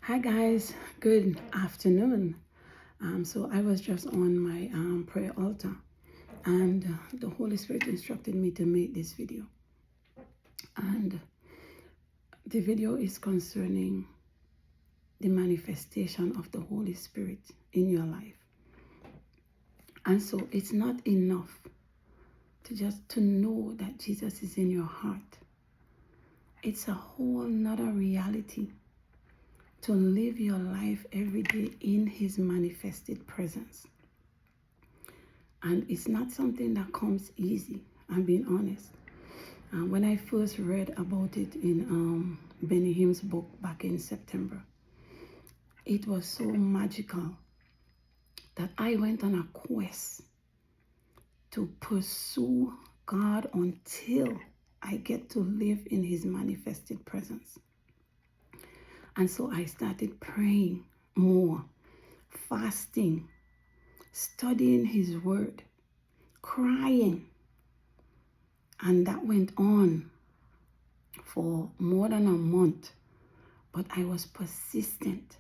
Hi guys, good afternoon. So I was just on my prayer altar, and the Holy Spirit instructed me to make this video. And the video is concerning the manifestation of the Holy Spirit in your life. And so it's not enough to know that Jesus is in your heart. It's a whole nother reality to live your life every day in his manifested presence. And it's not something that comes easy, I'm being honest. When I first read about it in Benny Hinn's book back in September, it was so magical that I went on a quest to pursue God until I get to live in his manifested presence. And so I started praying more, fasting, studying his word, crying. And that went on for more than a month. But I was persistent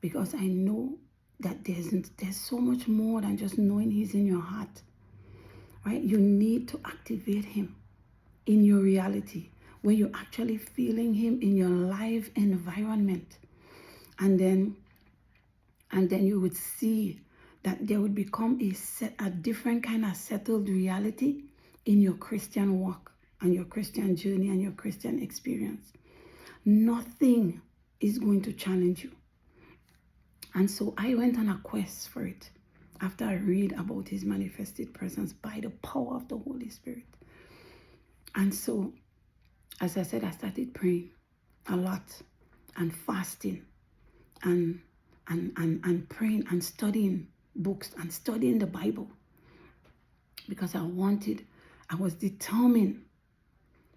because I know that there's so much more than just knowing he's in your heart. Right? You need to activate him in your reality, where you're actually feeling him in your live environment. And then you would see that there would become a different kind of settled reality in your Christian walk and your Christian journey and your Christian experience. Nothing is going to challenge you. And so I went on a quest for it after I read about his manifested presence by the power of the Holy Spirit. And so, as I said, I started praying a lot and fasting and praying and studying books and studying the Bible, because I was determined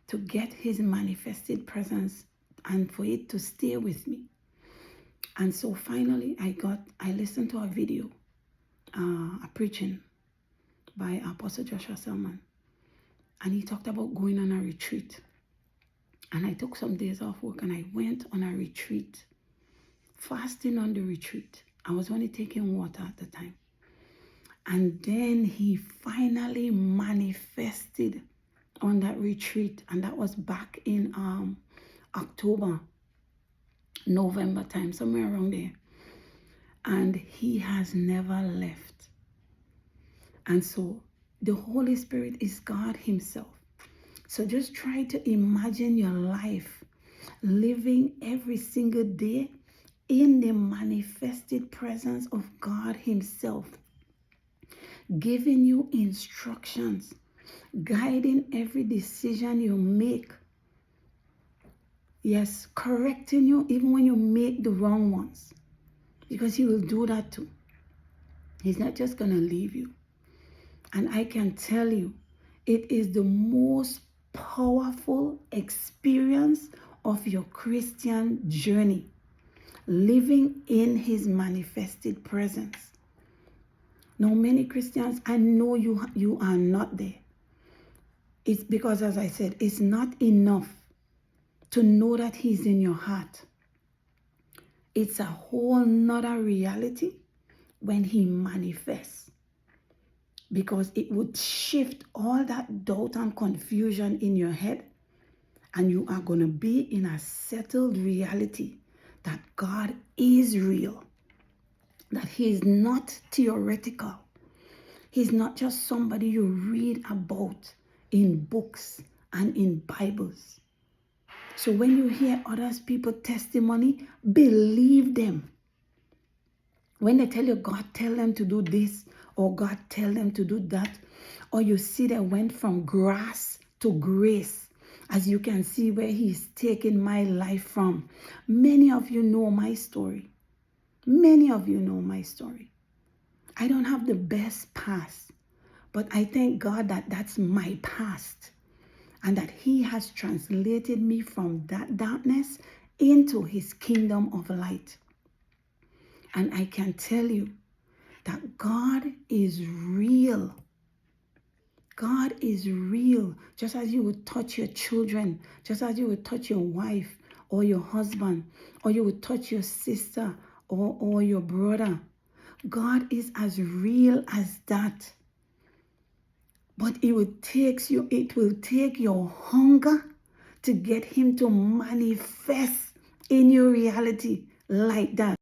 to get his manifested presence and for it to stay with me. And so finally I listened to a video, a preaching by Apostle Joshua Selman, and he talked about going on a retreat. And I took some days off work and I went on a retreat, fasting on the retreat. I was only taking water at the time. And then he finally manifested on that retreat. And that was back in October, November time, somewhere around there. And he has never left. And so the Holy Spirit is God himself. So just try to imagine your life living every single day in the manifested presence of God himself, giving you instructions, guiding every decision you make. Yes, correcting you even when you make the wrong ones, because he will do that too. He's not just going to leave you. And I can tell you, it is the most powerful experience of your Christian journey, living in his manifested presence. Now, many Christians, I know you are not there. It's because, as I said, it's not enough to know that he's in your heart. It's a whole nother reality when he manifests, because it would shift all that doubt and confusion in your head, and you are going to be in a settled reality that God is real, that he is not theoretical. He's not just somebody you read about in books and in Bibles. So when you hear others people's testimony, believe them. When they tell you God tell them to do this, or God tell them to do that, or you see they went from grass to grace, as you can see where he's taken my life from. Many of you know my story. Many of you know my story. I don't have the best past, but I thank God that that's my past, and that he has translated me from that darkness into his kingdom of light. And I can tell you that God is real. God is real. Just as you would touch your children, just as you would touch your wife or your husband, or you would touch your sister or your brother. God is as real as that. But it will take your hunger to get him to manifest in your reality like that.